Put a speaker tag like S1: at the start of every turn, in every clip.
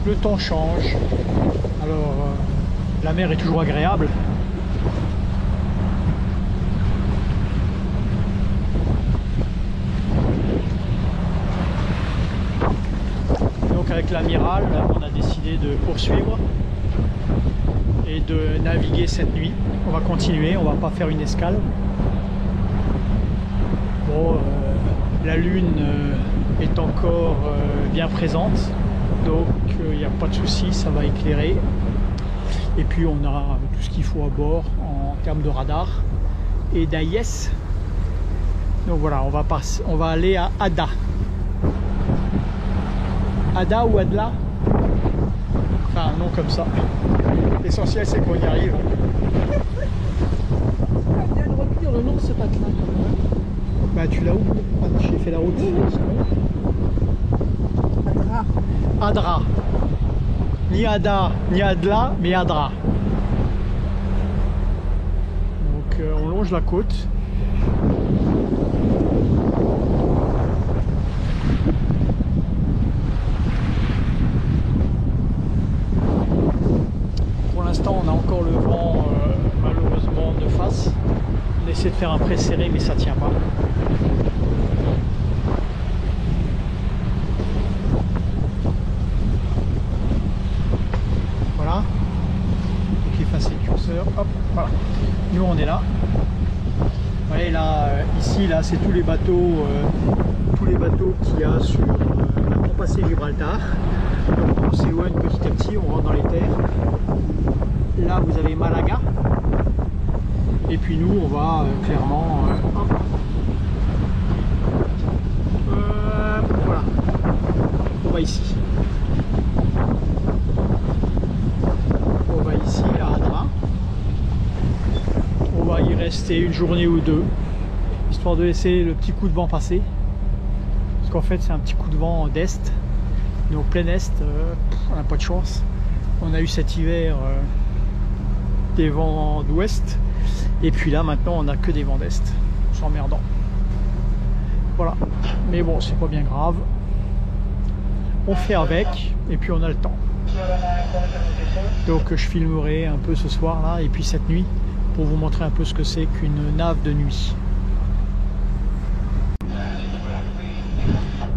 S1: le temps change. Alors, la mer est toujours agréable. Donc avec l'amiral, on a décidé de poursuivre et de naviguer cette nuit. On va continuer, on va pas faire une escale. Bon, la lune est encore bien présente, donc il n'y a pas de souci, ça va éclairer. Et puis on a tout ce qu'il faut à bord en termes de radar et d'AIS. Donc voilà, on va aller à Ada. Ada ou Adla, enfin un nom comme ça. L'essentiel c'est qu'on y arrive.
S2: Il y a le retenir le nom de ce patelin.
S1: Bah tu l'as où? Ah, j'ai fait la route.
S2: Adra.
S1: Adra. Ni Ada, ni Adla, mais Adra. Donc on longe la côte. Pour l'instant on a encore le vent malheureusement de face. On essaie de faire un près serré mais ça tient pas. Voilà. Donc effacer le curseur. Hop, voilà. Nous on est là. Vous voyez là, ici là c'est tous les bateaux qu'il y a sur pour passer Gibraltar. Donc on s'éloigne petit à petit, on rentre dans les terres. Là vous avez Malaga. Et puis nous on va clairement voilà, on va ici. On va ici à Adra. On va y rester une journée ou deux, histoire de laisser le petit coup de vent passer. Parce qu'en fait c'est un petit coup de vent d'est. Mais au plein est, on n'a pas de chance. On a eu cet hiver des vents d'ouest. Et puis là maintenant on n'a que des vents d'est. S'emmerdant. Voilà. Mais bon, c'est pas bien grave. On fait avec et puis on a le temps. Donc je filmerai un peu ce soir là et puis cette nuit pour vous montrer un peu ce que c'est qu'une nave de nuit.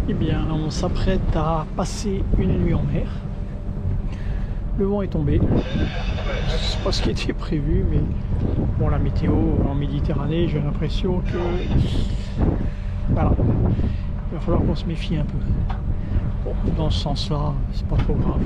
S1: Eh bien, on s'apprête à passer une nuit en mer. Le vent est tombé. C'est pas ce qui était prévu, mais bon, la météo en Méditerranée, j'ai l'impression que voilà, il va falloir qu'on se méfie un peu. Bon, dans ce sens-là, c'est pas trop grave.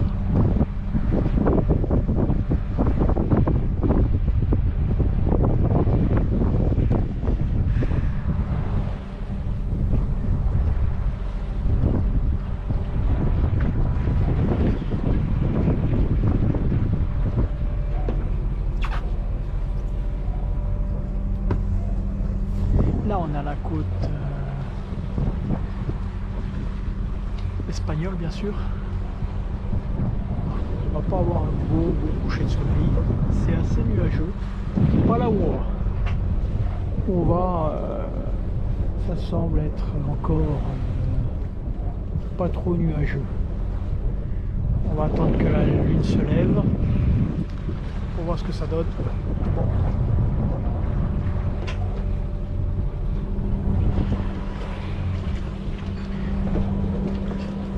S1: Là, on a la côte espagnole, bien sûr. On va pas avoir un beau coucher de soleil. C'est assez nuageux. Pas là où on va. Ça semble être encore pas trop nuageux. On va attendre que la lune se lève pour voir ce que ça donne. Bon.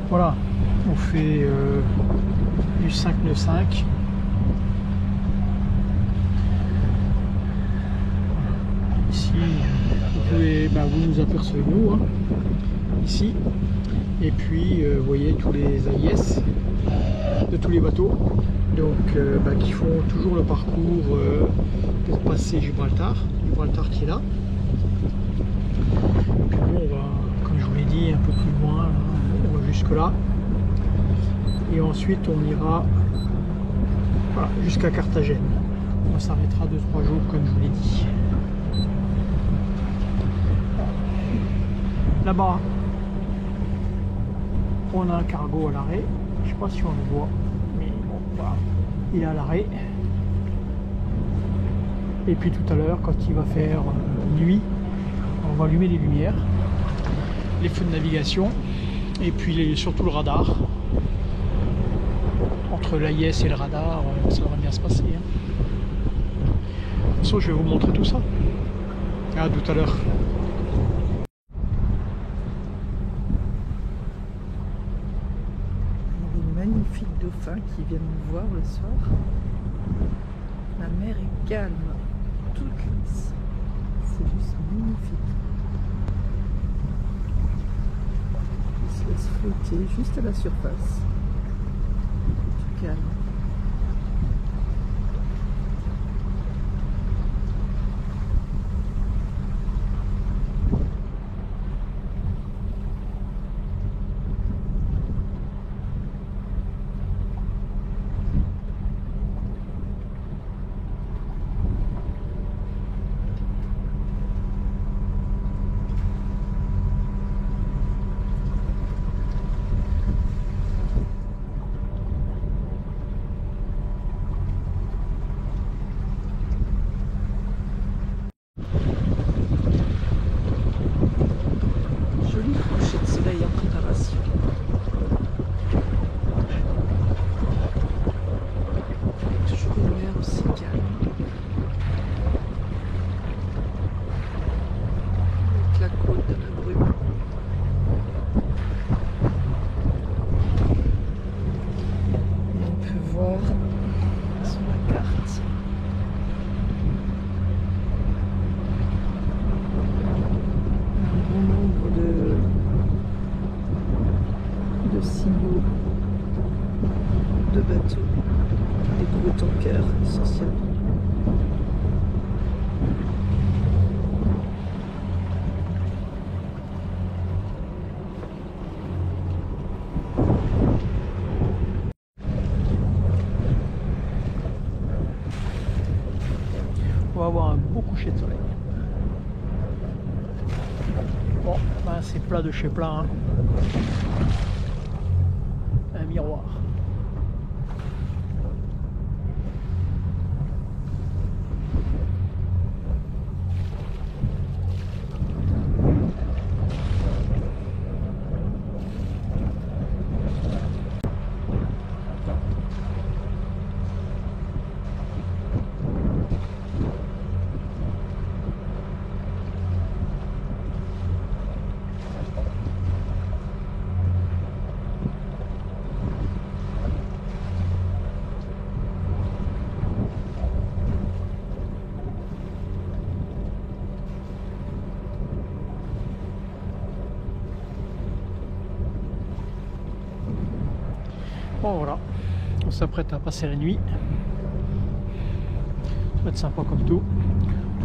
S1: Voilà, on fait du 595. Ici, vous nous apercevez nous, hein, ici. Et puis, vous voyez tous les AIS de tous les bateaux, donc qui font toujours le parcours pour passer Gibraltar qui est là. Et puis bon, on va, comme je vous l'ai dit, un peu plus loin. Là, on va jusque là et ensuite on ira voilà, jusqu'à Carthagène. On s'arrêtera 2-3 jours comme je vous l'ai dit. Là-bas on a un cargo à l'arrêt, je sais pas si on le voit mais bon voilà, il est à l'arrêt. Et puis tout à l'heure quand il va faire nuit, on va allumer les lumières, les feux de navigation et puis surtout le radar entre l'AIS et le radar, ça devrait bien se passer. Hein. De toute façon, je vais vous montrer tout ça. À tout à l'heure.
S2: Il y a des magnifiques dauphins qui viennent nous voir le soir. La mer est calme, toute lisse. C'est juste magnifique. Ils se laissent flotter juste à la surface. Tout calme. Coucher de soleil en préparation. Toujours une mer aussi calme. Avec la côte de la brume. Et on peut voir sur la carte un bon nombre de signaux de bateaux, des gros tankers essentiellement.
S1: On va avoir un beau coucher de soleil. Bon, ben c'est plat de chez plat. Hein. Un miroir. Bon voilà, on s'apprête à passer la nuit. Ça va être sympa comme tout.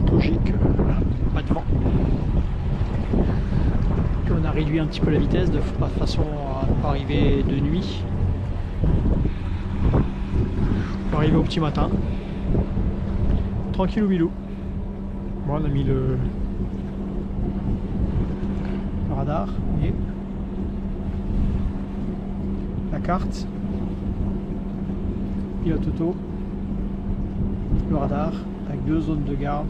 S1: Tout logique, pas de vent. Puis on a réduit un petit peu la vitesse de façon à ne pas arriver de nuit. On va arriver au petit matin. Tranquillou bilou. Bon, on a mis le radar et la carte. Pilote auto, le radar avec 2 zones de garde.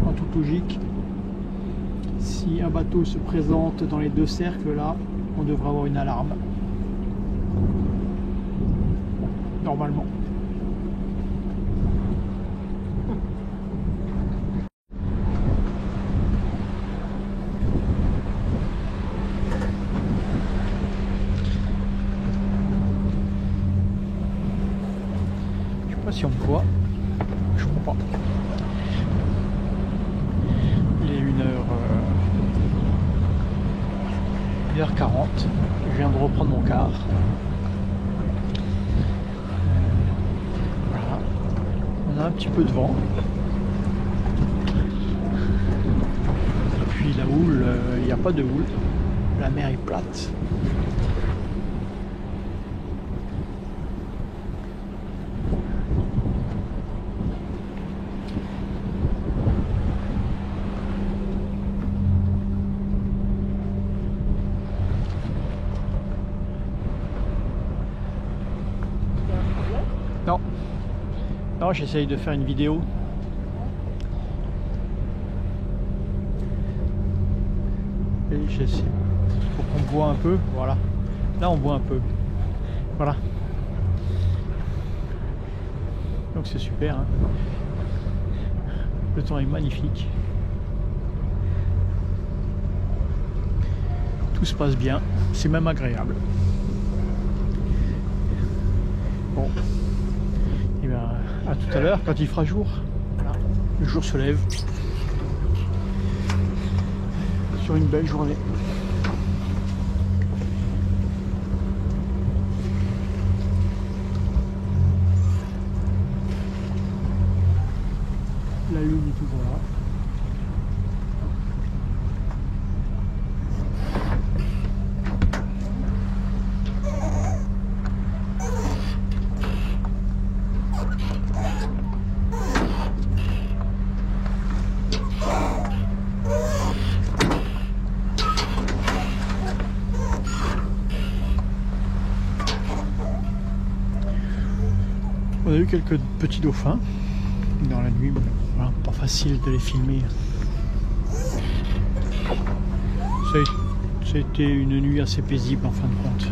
S1: En toute logique, si un bateau se présente dans les 2 cercles là, on devrait avoir une alarme. Normalement. Si on me voit, je comprends pas. Il est 1h40, je viens de reprendre mon quart. Voilà. On a un petit peu de vent. Et puis la houle, il n'y a pas de houle. La mer est plate. Non. Non, j'essaye de faire une vidéo. j'essaie pour qu'on voit un peu. Voilà. Là, on voit un peu. Voilà. Donc c'est super. Hein. Le temps est magnifique. Tout se passe bien. C'est même agréable. Bon. Et bien, à tout à l'heure quand il fera jour. Voilà. Le jour se lève. Sur une belle journée. La lune est toujours là. On a eu quelques petits dauphins dans la nuit, voilà, pas facile de les filmer. Ça a été une nuit assez paisible en fin de compte.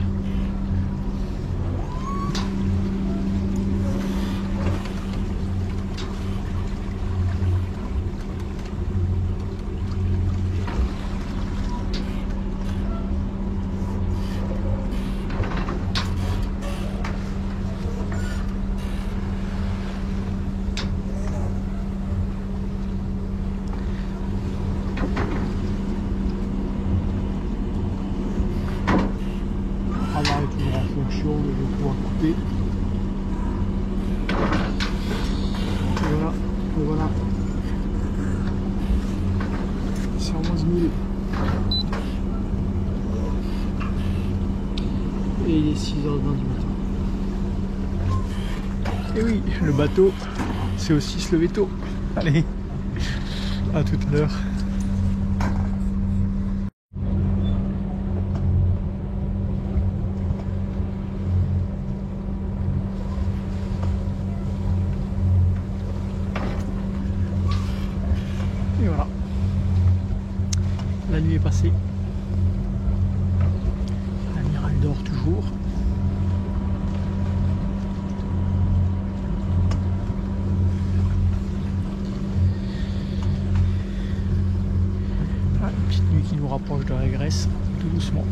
S1: Radar est toujours en fonction, je vais pouvoir couper. Et voilà, et voilà. C'est 11 000. Et il est 6h20 du matin. Et oui, le bateau, c'est aussi se lever tôt. Allez, à tout à l'heure. Et voilà, la nuit est passée, l'amiral dort toujours. Ah, une petite nuit qui nous rapproche de la Grèce, tout doucement.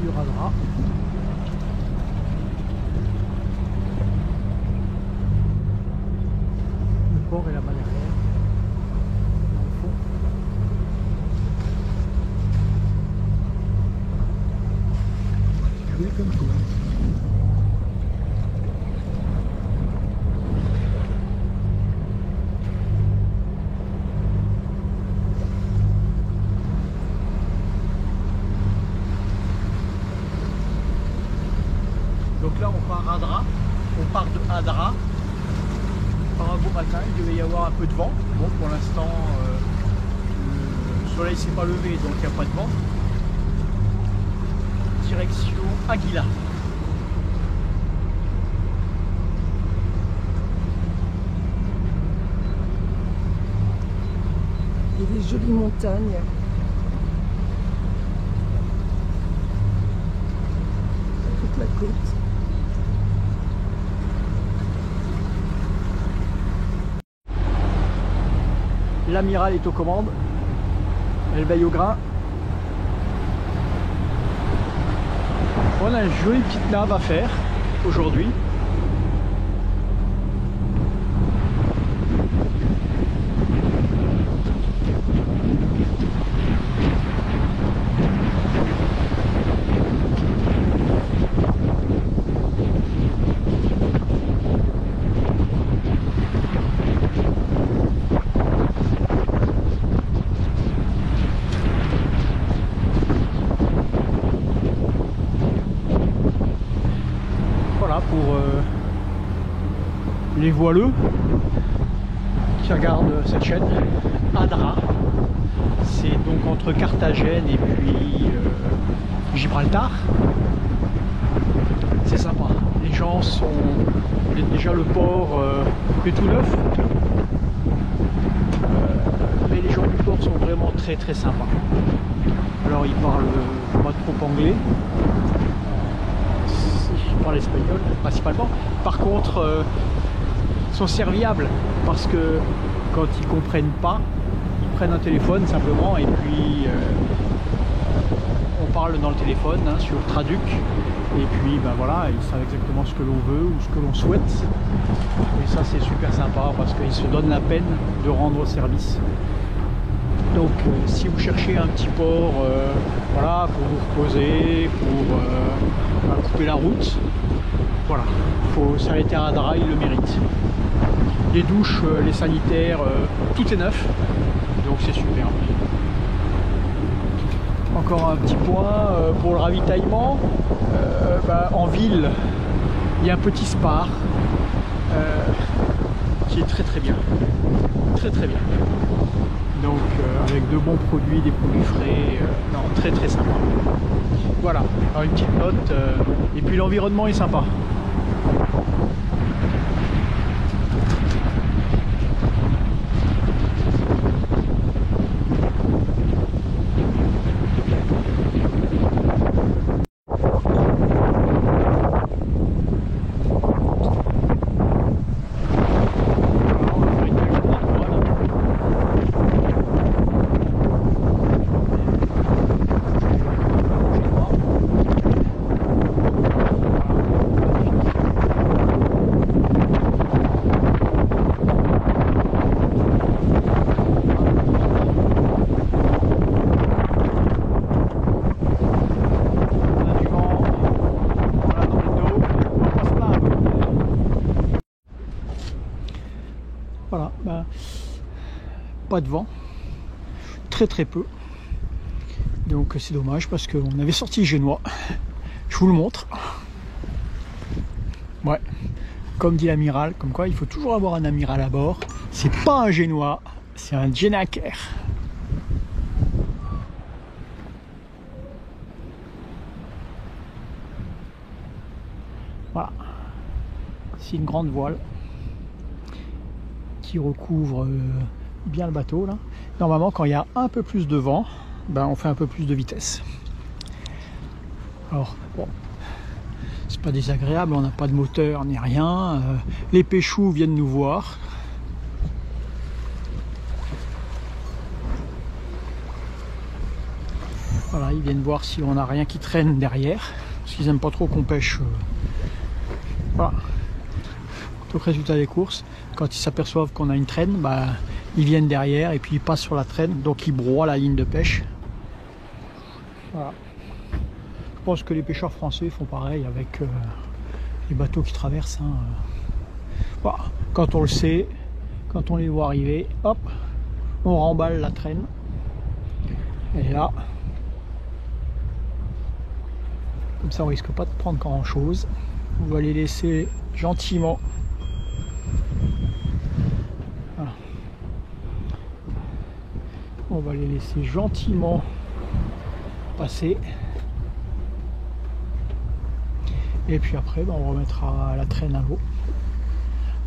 S1: Sur Adra. Le port est là-bas derrière. Dans le fond. Joli comme tout. Donc là on part à Adra, on part de Adra, par un beau matin, il devait y avoir un peu de vent. Bon pour l'instant le soleil s'est pas levé donc il n'y a pas de vent. Direction Aguila.
S2: Il y a des jolies montagnes. Toute la côte.
S1: L'amiral est aux commandes. Elle veille au grain. On a une jolie petite nave à faire aujourd'hui. les voileux qui regardent cette chaîne. Adra, c'est donc entre Carthagène et puis Gibraltar. C'est sympa, les gens sont... Déjà le port est tout neuf, mais les gens du port sont vraiment très très sympas. Alors ils parlent pas trop anglais, ils parlent espagnol principalement. Par contre, ils sont serviables parce que quand ils comprennent pas, ils prennent un téléphone simplement et puis on parle dans le téléphone sur Traduc. Et puis ben voilà, ils savent exactement ce que l'on veut ou ce que l'on souhaite. Et ça c'est super sympa parce qu'ils se donnent la peine de rendre service. Donc si vous cherchez un petit port voilà, pour vous reposer, pour couper la route, voilà, faut s'arrêter à Adra, il le mérite. Les douches, les sanitaires, tout est neuf, donc c'est super. Encore un petit point pour le ravitaillement. En ville, il y a un petit Spar qui est très très bien. Très très bien. Donc avec de bons produits, des produits frais, non, très très sympa. Voilà, alors une petite note. Et puis l'environnement est sympa. Voilà, pas de vent, très très peu, donc c'est dommage parce qu'on avait sorti le génois. Je vous le montre. Ouais, comme dit l'amiral, comme quoi il faut toujours avoir un amiral à bord. C'est pas un génois, c'est un Genaker. Voilà, c'est une grande voile qui recouvre bien le bateau là. Normalement quand il y a un peu plus de vent, on fait un peu plus de vitesse. Alors bon, c'est pas désagréable, on n'a pas de moteur ni rien. Les péchous viennent nous voir. Voilà, ils viennent voir si on n'a rien qui traîne derrière, parce qu'ils n'aiment pas trop qu'on pêche. Voilà. Donc résultat des courses, quand ils s'aperçoivent qu'on a une traîne, ils viennent derrière et puis ils passent sur la traîne, donc ils broient la ligne de pêche. Voilà. Je pense que les pêcheurs français font pareil avec les bateaux qui traversent. Voilà. Quand on le sait, quand on les voit arriver, hop, on remballe la traîne. Et là, comme ça on risque pas de prendre grand chose. On va les laisser gentiment. Voilà. On va les laisser gentiment passer. Et puis après, on remettra la traîne à l'eau,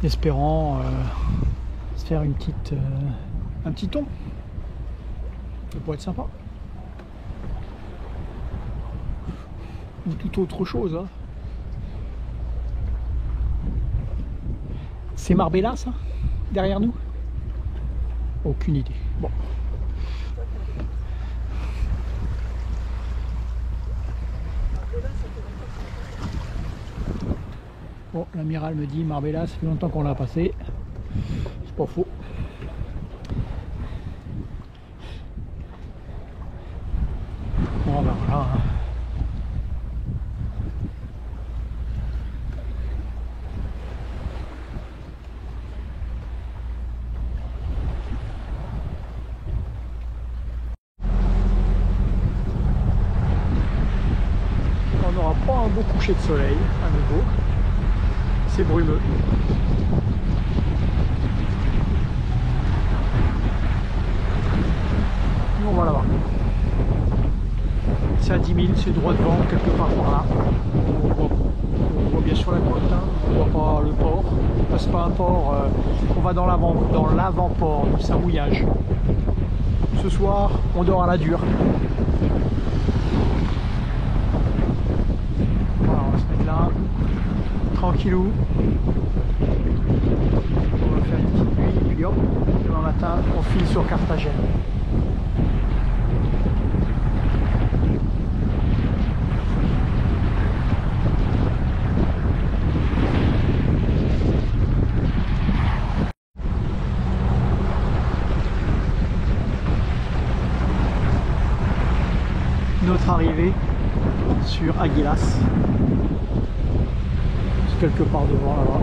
S1: espérant se faire un petit thon. Ça pourrait être sympa. Ou tout autre chose. Hein. C'est Marbella, ça, derrière nous? Aucune idée. Bon. Bon, l'amiral me dit Marbella, ça fait longtemps qu'on l'a passé. C'est pas faux. Bon, voilà. Hein. On n'aura pas un beau coucher de soleil à nouveau. C'est brumeux. Nous on va là-bas. C'est à 10 000, c'est droit devant, quelque part par là. On voit bien sur la côte, hein. On voit pas le port. Enfin, c'est pas un port, on va dans l'avant-port du Saint-Mouillage. Ce soir, on dort à la dure. Voilà, on va se mettre là, tranquillou. On va faire une petite nuit, et puis hop, demain matin, on file sur Carthagène. Notre arrivée sur Aguilas, c'est quelque part devant là-bas.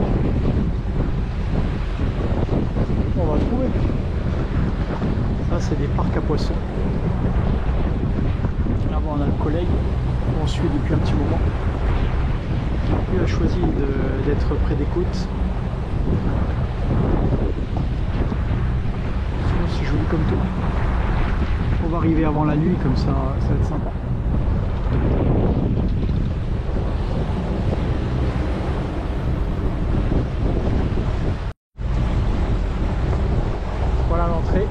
S1: On va trouver. Ça c'est des parcs à poissons. Là-bas on a le collègue qu'on suit depuis un petit moment. Lui a choisi d'être près des côtes. Sinon c'est joli comme tout. On va arriver avant la nuit, comme ça va être sympa. Voilà l'entrée,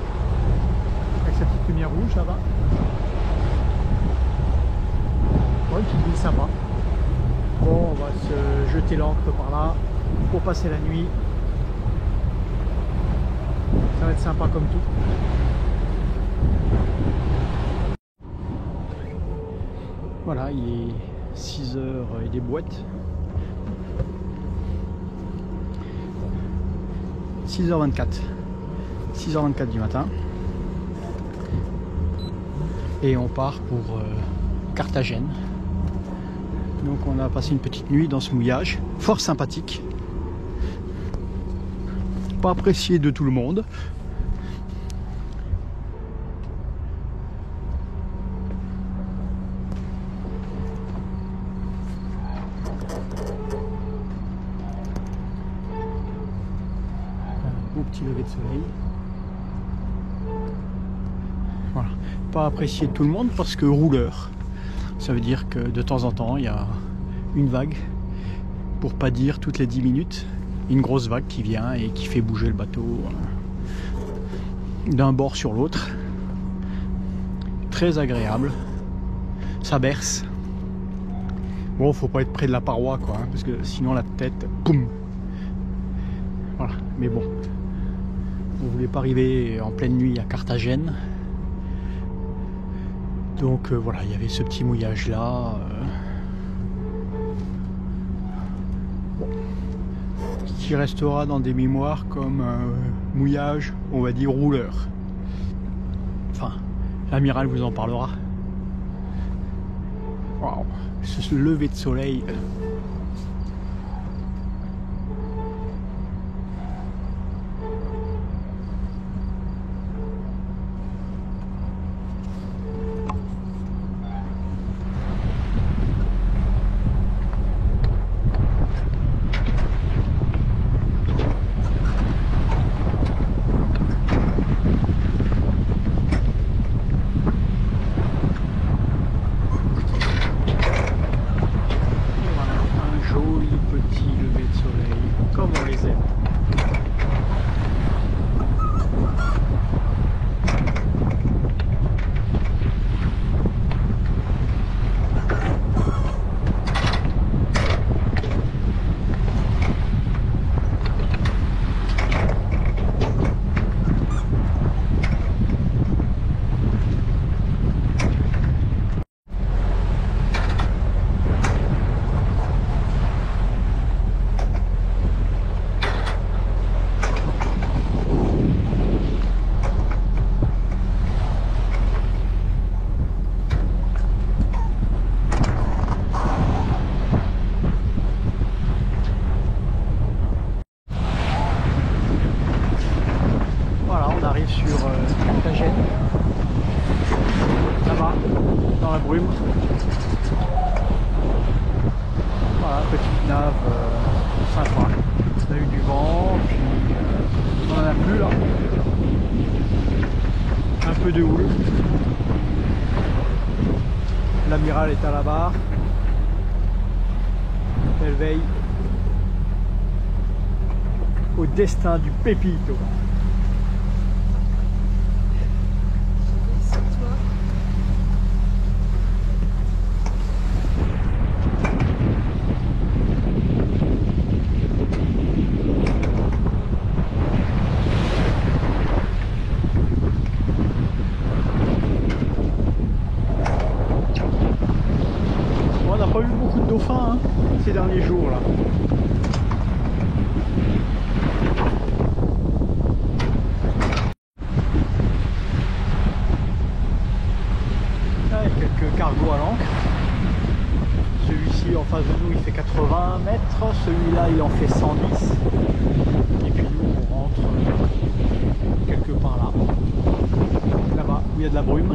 S1: avec sa petite lumière rouge là-bas. Bon, une petite ville sympa. Bon, on va se jeter l'ancre par là pour passer la nuit. Ça va être sympa comme tout. Voilà, il est 6 h et des boîtes. 6h24. 6h24 du matin. Et on part pour Carthagène. Donc on a passé une petite nuit dans ce mouillage. Fort sympathique. Pas apprécié de tout le monde. Beau petit lever de soleil. Voilà. Pas apprécié de tout le monde parce que rouleur. Ça veut dire que de temps en temps il y a une vague, pour pas dire toutes les 10 minutes, une grosse vague qui vient et qui fait bouger le bateau d'un bord sur l'autre. Très agréable. Ça berce. Bon, faut pas être près de la paroi quoi, hein, parce que sinon la tête, poum. Voilà, mais bon. On voulait pas arriver en pleine nuit à Carthagène. Donc voilà, il y avait ce petit mouillage là. Bon. Qui restera dans des mémoires comme un mouillage, on va dire rouleur. Enfin, l'amiral vous en parlera. Waouh, ce lever de soleil. Sur Carthagène, là-bas, dans la brume. Voilà, petite nave sympa. On a eu du vent, puis on en a plus là. Un peu de houle. L'amiral est à la barre. Elle veille au destin du Pépito. On n'a pas eu beaucoup de dauphins ces derniers jours là. Quelques cargos à l'ancre. Celui-ci en face de nous il fait 80 mètres, celui-là il en fait 110. Et puis nous on rentre quelque part là. Là-bas où il y a de la brume.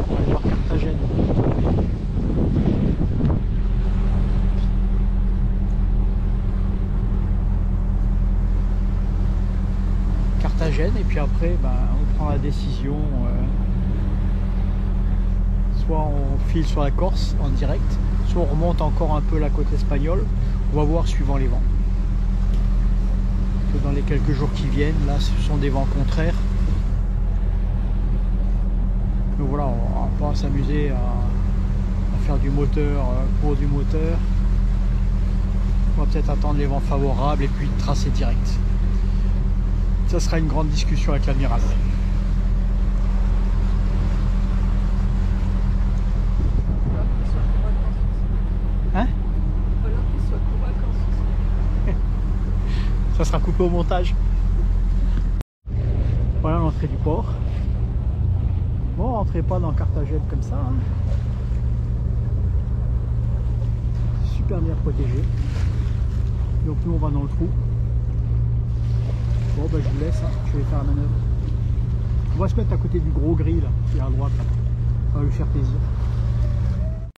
S1: On va aller voir Carthagène. Et puis après on prend la décision, soit on file sur la Corse en direct, soit on remonte encore un peu la côte espagnole. On va voir suivant les vents, que dans les quelques jours qui viennent là ce sont des vents contraires, donc voilà, on va pas s'amuser à faire du moteur pour du moteur. On va peut-être attendre les vents favorables et puis tracer direct. Ça sera une grande discussion avec l'amiral. Hein? Ça sera coupé au montage. Voilà l'entrée du port. Bon, rentrez pas dans Carthagène comme ça. Super bien protégé. Donc nous on va dans le trou. Bon, je vous laisse, je vais faire la manœuvre. On va se mettre à côté du gros gris là, qui est à droite là. Ça va lui faire plaisir.